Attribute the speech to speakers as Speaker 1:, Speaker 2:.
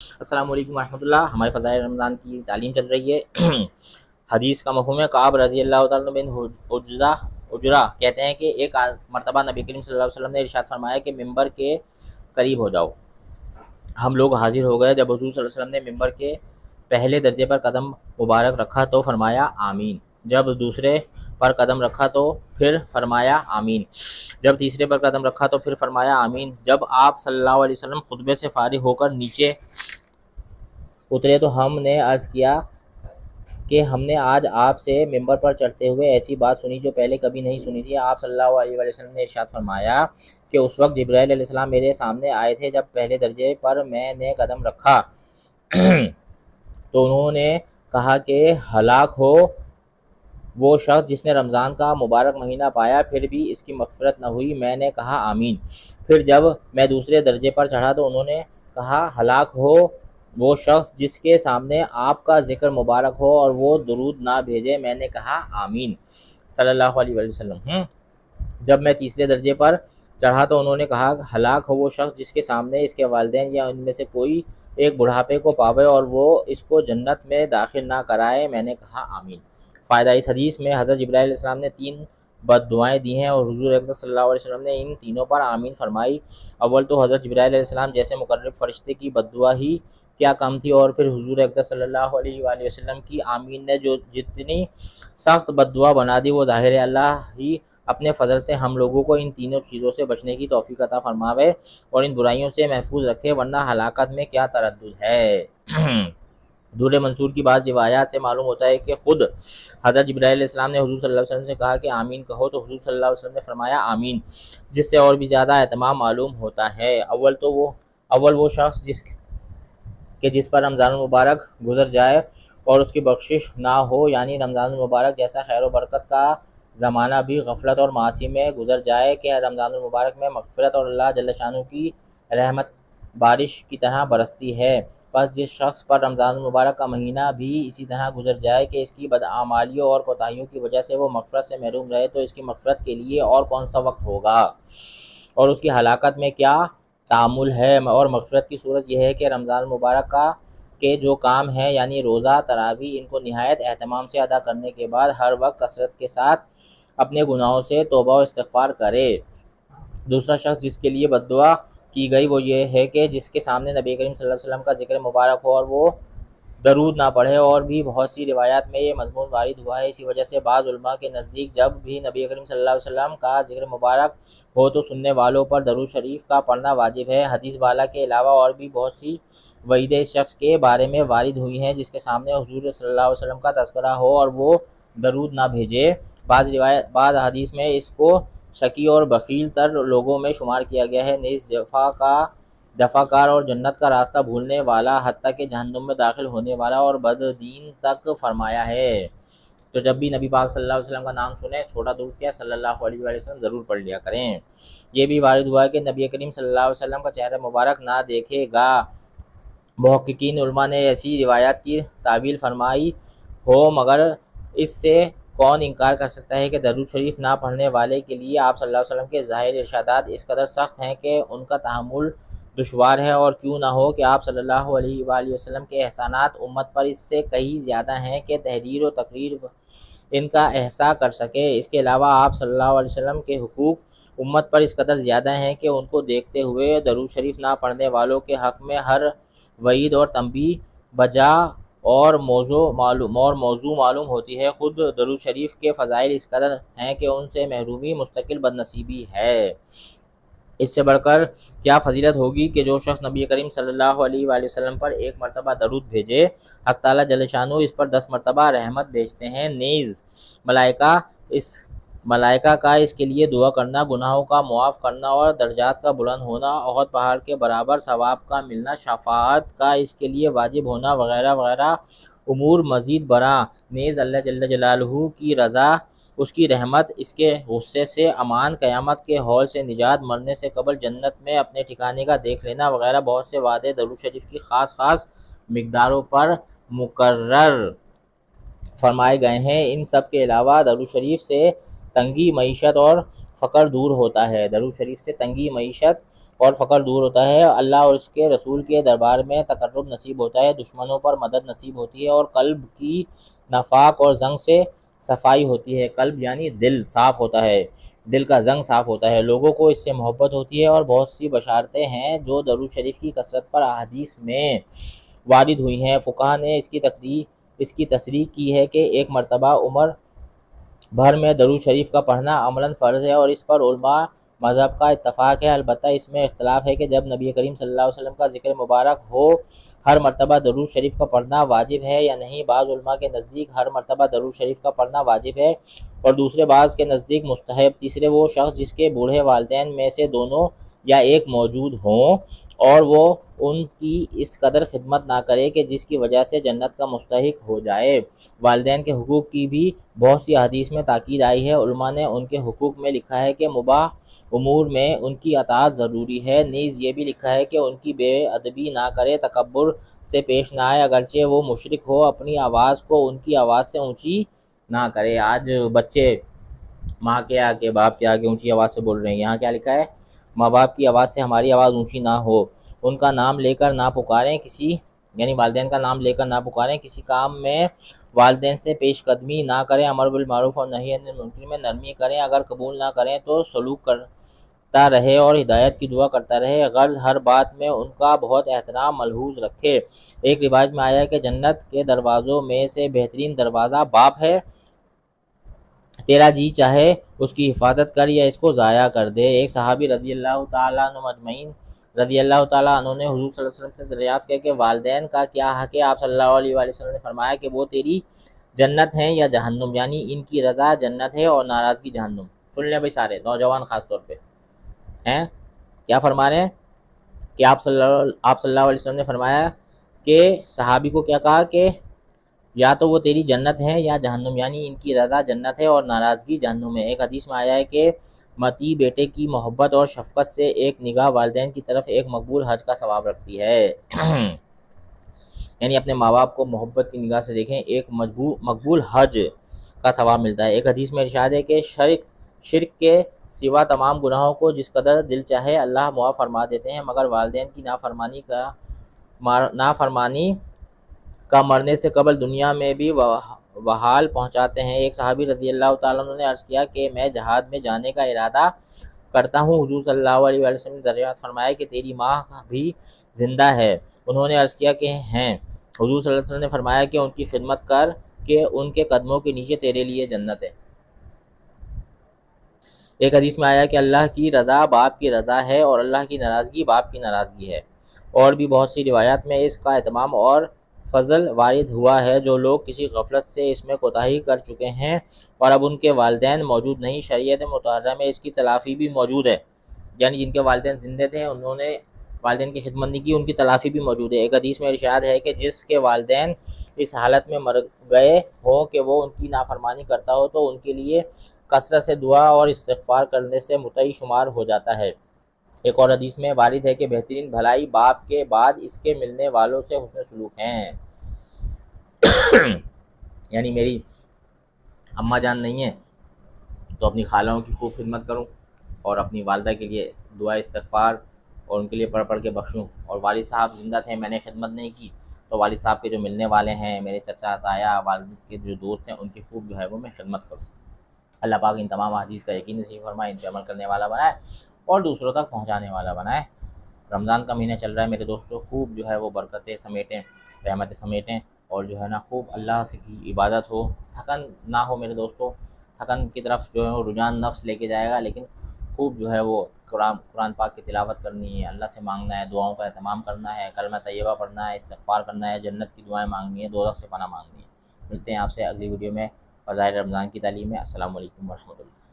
Speaker 1: السلام علیکم ورحمۃ اللہ۔ ہمارے فضائل رمضان کی تعلیم چل رہی ہے۔ حدیث کا مفہوم ہے۔ کعب رضی اللہ تعالیٰ بن عجرہ کہتے ہیں کہ ایک مرتبہ نبی کریم صلی اللہ علیہ وسلم نے ارشاد فرمایا کہ ممبر کے قریب ہو جاؤ۔ ہم لوگ حاضر ہو گئے۔ جب حضور صلی اللہ علیہ وسلم نے ممبر کے پہلے درجے پر قدم مبارک رکھا تو فرمایا آمین، جب دوسرے پر قدم رکھا تو پھر فرمایا آمین، جب تیسرے پر قدم رکھا تو پھر فرمایا آمین۔ جب آپ صلی اللہ علیہ وسلم خطبے سے فارغ ہو کر نیچے اترے تو ہم نے عرض کیا کہ ہم نے آج آپ سے ممبر پر چڑھتے ہوئے ایسی بات سنی جو پہلے کبھی نہیں سنی تھی۔ آپ صلی اللہ علیہ وسلم نے ارشاد فرمایا کہ اس وقت جبرائیل علیہ السلام میرے سامنے آئے تھے۔ جب پہلے درجے پر میں نے قدم رکھا تو انہوں نے کہا کہ ہلاک ہو وہ شخص جس نے رمضان کا مبارک مہینہ پایا پھر بھی اس کی مغفرت نہ ہوئی۔ میں نے کہا آمین۔ پھر جب میں دوسرے درجے پر چڑھا تو انہوں نے کہا ہلاک ہو وہ شخص جس کے سامنے آپ کا ذکر مبارک ہو اور وہ درود نہ بھیجے۔ میں نے کہا آمین صلی اللہ علیہ وسلم۔ جب میں تیسرے درجے پر چڑھا تو انہوں نے کہا ہلاک ہو وہ شخص جس کے سامنے اس کے والدین یا ان میں سے کوئی ایک بڑھاپے کو پاوے اور وہ اس کو جنت میں داخل نہ کرائے۔ میں نے کہا آمین۔ فائدہ، اس حدیث میں حضرت جبرائیل علیہ السلام نے 3 بد دعائیں دی ہیں اور حضور اکرم صلی اللہ علیہ وسلم نے ان تینوں پر آمین فرمائی۔ اول تو حضرت جبرائیل علیہ السلام جیسے مقرب فرشتے کی بد دعا ہی کیا کم تھی، اور پھر حضور اکرم صلی اللہ علیہ وآلہ وسلم کی آمین نے جو جتنی سخت بد دعا بنا دی وہ ظاہر ہے اللہ ہی اپنے فضل سے ہم لوگوں کو ان تینوں چیزوں سے بچنے کی توفیق عطا فرماوے اور ان برائیوں سے محفوظ رکھے، ورنہ ہلاکت میں کیا تردد ہے۔ دور منصور کی بعض روایات سے معلوم ہوتا ہے کہ خود حضرت جبرائیل علیہ السلام نے حضور صلی اللہ علیہ وسلم سے کہا کہ آمین کہو تو حضور صلی اللہ علیہ وسلم نے فرمایا آمین، جس سے اور بھی زیادہ اہتمام معلوم ہوتا ہے۔ اول وہ شخص جس پر رمضان المبارک گزر جائے اور اس کی بخشش نہ ہو، یعنی رمضان المبارک جیسا خیر و برکت کا زمانہ بھی غفلت اور معاصی میں گزر جائے کہ رمضان المبارک میں مغفرت اور اللہ جل شانہ کی رحمت بارش کی طرح برستی ہے۔ بس جس شخص پر رمضان المبارک کا مہینہ بھی اسی طرح گزر جائے کہ اس کی بدعمالیوں اور کوتاہیوں کی وجہ سے وہ مغفرت سے محروم رہے تو اس کی مغفرت کے لیے اور کون سا وقت ہوگا اور اس کی ہلاکت میں کیا تعامل ہے۔ اور مغفرت کی صورت یہ ہے کہ رمضان المبارک کے جو کام ہیں یعنی روزہ، تراویح، ان کو نہایت اہتمام سے ادا کرنے کے بعد ہر وقت کثرت کے ساتھ اپنے گناہوں سے توبہ و استغفار کرے۔ دوسرا شخص جس کے لیے بد دعا کی گئی وہ یہ ہے کہ جس کے سامنے نبی کریم صلی اللہ علیہ وسلم کا ذکر مبارک ہو اور وہ درود نہ پڑھے، اور بھی بہت سی روایات میں یہ مضمون وارد ہوا ہے۔ اسی وجہ سے بعض علماء کے نزدیک جب بھی نبی کریم صلی اللہ علیہ وسلم کا ذکر مبارک ہو تو سننے والوں پر درود شریف کا پڑھنا واجب ہے۔ حدیث والا کے علاوہ اور بھی بہت سی وعیدیں اس شخص کے بارے میں وارد ہوئی ہیں جس کے سامنے حضور صلی اللہ علیہ وسلم کا تذکرہ ہو اور وہ درود نہ بھیجے۔ بعض حدیث میں اس کو شقی اور بخیل تر لوگوں میں شمار کیا گیا ہے، نیز دفع کار اور جنت کا راستہ بھولنے والا، حتیٰ کہ جہنم میں داخل ہونے والا اور بددین تک فرمایا ہے۔ تو جب بھی نبی پاک صلی اللہ علیہ وسلم کا نام سنیں چھوٹا درود کیا صلی اللہ علیہ وسلم ضرور پڑھ لیا کریں۔ یہ بھی وارد ہوا ہے کہ نبی کریم صلی اللہ علیہ وسلم کا چہرہ مبارک نہ دیکھے گا۔ محققین علماء نے ایسی روایات کی تعویل فرمائی ہو، مگر اس سے کون انکار کر سکتا ہے کہ درود شریف نہ پڑھنے والے کے لیے آپ صلی اللہ علیہ وسلم کے ظاہر ارشادات اس قدر سخت ہیں کہ ان کا تحمل دشوار ہے، اور کیوں نہ ہو کہ آپ صلی اللہ علیہ وآلہ وسلم کے احسانات امت پر اس سے کہیں زیادہ ہیں کہ تحریر و تقریر ان کا احصاء کر سکے۔ اس کے علاوہ آپ صلی اللہ علیہ وسلم کے حقوق امت پر اس قدر زیادہ ہیں کہ ان کو دیکھتے ہوئے درود شریف نہ پڑھنے والوں کے حق میں ہر وعید اور تنبیہ بجا اور موضوع معلوم ہوتی ہے۔ خود درود شریف کے فضائل اس قدر ہیں کہ ان سے محرومی مستقل بدنصیبی ہے۔ اس سے بڑھ کر کیا فضیلت ہوگی کہ جو شخص نبی کریم صلی اللہ علیہ وآلہ وسلم پر 1 مرتبہ درود بھیجے، حق تعالیٰ جل شانہ اس پر 10 مرتبہ رحمت بھیجتے ہیں، نیز ملائکہ کا اس کے لیے دعا کرنا، گناہوں کا معاف کرنا اور درجات کا بلند ہونا، احد پہاڑ کے برابر ثواب کا ملنا، شفاعت کا اس کے لیے واجب ہونا وغیرہ وغیرہ امور مزید برآں، نیز اللہ جل جلالہ کی رضا، اس کی رحمت، اس کے غصے سے امان، قیامت کے ہول سے نجات، مرنے سے قبل جنت میں اپنے ٹھکانے کا دیکھ لینا وغیرہ بہت سے وعدے درود شریف کی خاص مقداروں پر مقرر فرمائے گئے ہیں۔ ان سب کے علاوہ درود شریف سے تنگی معیشت اور فقر دور ہوتا ہے۔ درود شریف سے تنگی معیشت اور فقر دور ہوتا ہے، اللہ اور اس کے رسول کے دربار میں تقرب نصیب ہوتا ہے، دشمنوں پر مدد نصیب ہوتی ہے، اور قلب کی نفاق اور زنگ سے صفائی ہوتی ہے۔ قلب یعنی دل صاف ہوتا ہے، دل کا زنگ صاف ہوتا ہے، لوگوں کو اس سے محبت ہوتی ہے، اور بہت سی بشارتیں ہیں جو درود شریف کی کثرت پر احادیث میں وارد ہوئی ہیں۔ فقہا نے اس کی تصریح کی ہے کہ ایک مرتبہ عمر بھر میں درود شریف کا پڑھنا عملاً فرض ہے، اور اس پر علماء مذہب کا اتفاق ہے۔ البتہ اس میں اختلاف ہے کہ جب نبی کریم صلی اللہ علیہ وسلم کا ذکر مبارک ہو ہر مرتبہ درود شریف کا پڑھنا واجب ہے یا نہیں۔ بعض علماء کے نزدیک ہر مرتبہ درود شریف کا پڑھنا واجب ہے، اور دوسرے بعض کے نزدیک مستحب۔ تیسرے وہ شخص جس کے بوڑھے والدین میں سے دونوں یا ایک موجود ہوں اور وہ ان کی اس قدر خدمت نہ کرے کہ جس کی وجہ سے جنت کا مستحق ہو جائے۔ والدین کے حقوق کی بھی بہت سی احادیث میں تاکید آئی ہے۔ علماء نے ان کے حقوق میں لکھا ہے کہ مباح امور میں ان کی اطاعت ضروری ہے، نیز یہ بھی لکھا ہے کہ ان کی بے ادبی نہ کرے، تکبر سے پیش نہ آئے، اگرچہ وہ مشرک ہو، اپنی آواز کو ان کی آواز سے اونچی نہ کرے۔ آج بچے ماں کے آگے باپ کے آگے اونچی آواز سے بول رہے ہیں، یہاں کیا لکھا ہے؟ ماں باپ کی آواز سے ہماری آواز اونچی نہ ہو، ان کا نام لے کر نہ پکاریں، یعنی والدین کا نام لے کر نہ پکاریں، کسی کام میں والدین سے پیش قدمی نہ کریں، امر بالمعروف اور نہی عن المنکر میں نرمی کریں، اگر قبول نہ کریں تو سلوک کرتا رہے اور ہدایت کی دعا کرتا رہے، غرض ہر بات میں ان کا بہت احترام ملحوظ رکھے۔ ایک روایت میں آیا ہے کہ جنت کے دروازوں میں سے بہترین دروازہ باپ ہے، تیرا جی چاہے اس کی حفاظت کر یا اس کو ضائع کر دے۔ ایک صحابی رضی اللہ تعالیٰ عنہ مجمعین رضی اللہ تعالیٰ عنہ نے حضور صلی اللہ علیہ وسلم سے دریافت کیا کہ والدین کا کیا حق ہے؟ آپ صلی اللہ علیہ وآلہ وسلم نے فرمایا کہ وہ تیری جنت ہیں یا جہنم، یعنی ان کی رضا جنت ہے اور ناراضگی جہنم۔ سن لیں بھائی سارے نوجوان خاص طور پہ ہیں، کیا فرما رہے ہیں کہ آپ صلی اللہ علیہ وسلم نے فرمایا کہ صحابی کو کیا کہا کہ یا تو وہ تیری جنت ہے یا جہنم، یعنی ان کی رضا جنت ہے اور ناراضگی جہنم ہے۔ ایک حدیث میں آیا ہے کہ متی بیٹے کی محبت اور شفقت سے ایک نگاہ والدین کی طرف ایک مقبول حج کا ثواب رکھتی ہے۔ یعنی اپنے ماں باپ کو محبت کی نگاہ سے دیکھیں، ایک مقبول حج کا ثواب ملتا ہے۔ ایک حدیث میں ارشاد ہے کہ شرک کے سوا تمام گناہوں کو جس قدر دل چاہے اللہ معاف فرما دیتے ہیں، مگر والدین کی نافرمانی کا مرنے سے قبل دنیا میں بھی وحال پہنچاتے ہیں۔ ایک صحابی رضی اللہ تعالیٰ عنہ نے عرض کیا کہ میں جہاد میں جانے کا ارادہ کرتا ہوں۔ حضور صلی اللہ علیہ وآلہ وسلم نے دریافت فرمایا کہ تیری ماں بھی زندہ ہے؟ انہوں نے عرض کیا کہ ہیں۔ حضور صلی اللہ علیہ وسلم نے فرمایا کہ ان کی خدمت کر کہ ان کے قدموں کے نیچے تیرے لیے جنت ہے۔ ایک حدیث میں آیا کہ اللہ کی رضا باپ کی رضا ہے اور اللہ کی ناراضگی باپ کی ناراضگی ہے۔ اور بھی بہت سی روایات میں اس کا اہتمام اور فضل وارد ہوا ہے۔ جو لوگ کسی غفلت سے اس میں کوتاہی کر چکے ہیں اور اب ان کے والدین موجود نہیں، شریعت مطہرہ میں اس کی تلافی بھی موجود ہے، یعنی جن کے والدین زندہ تھے انہوں نے والدین کی خدمت نہیں کی، ان کی تلافی بھی موجود ہے۔ ایک حدیث میں ارشاد ہے کہ جس کے والدین اس حالت میں مر گئے ہوں کہ وہ ان کی نافرمانی کرتا ہو تو ان کے لیے کثرت سے دعا اور استغفار کرنے سے متعی شمار ہو جاتا ہے۔ ایک اور حدیث میں وارد ہے کہ بہترین بھلائی باپ کے بعد اس کے ملنے والوں سے حسن سلوک ہیں۔ یعنی میری اماں جان نہیں ہیں تو اپنی خالوں کی خوب خدمت کروں اور اپنی والدہ کے لیے دعا استغفار اور ان کے لیے پڑھ پڑھ کے بخشوں، اور والد صاحب زندہ تھے میں نے خدمت نہیں کی تو والد صاحب کے جو ملنے والے ہیں، میرے چچا تایا، والد کے جو دوست ہیں، ان کی خوب جو ہے وہ میں خدمت کروں۔ اللہ پاک ان تمام حدیث کا یقین نصیب فرمائے، ان پہ عمل کرنے والا بنائے اور دوسروں تک پہنچانے والا بنائے۔ رمضان کا مہینہ چل رہا ہے میرے دوستوں، خوب جو ہے وہ برکتیں سمیٹیں، رحمتیں سمیٹیں، اور جو ہے نا خوب اللہ سے کی عبادت ہو، تھکن نہ ہو میرے دوستوں۔ تھکن کی طرف جو ہے وہ رجحان نفس لے کے جائے گا، لیکن خوب جو ہے وہ قرآن پاک کی تلاوت کرنی ہے، اللہ سے مانگنا ہے، دعاؤں کا اہتمام کرنا ہے، کلمہ طیبہ پڑھنا ہے، استغفار کرنا ہے، جنت کی دعائیں مانگنی ہے، دوزخ سے پناہ مانگنی ہے۔ ملتے ہیں آپ سے اگلی ویڈیو میں فضائل رمضان کی تعلیم میں۔ السلام علیکم ورحمۃ اللہ۔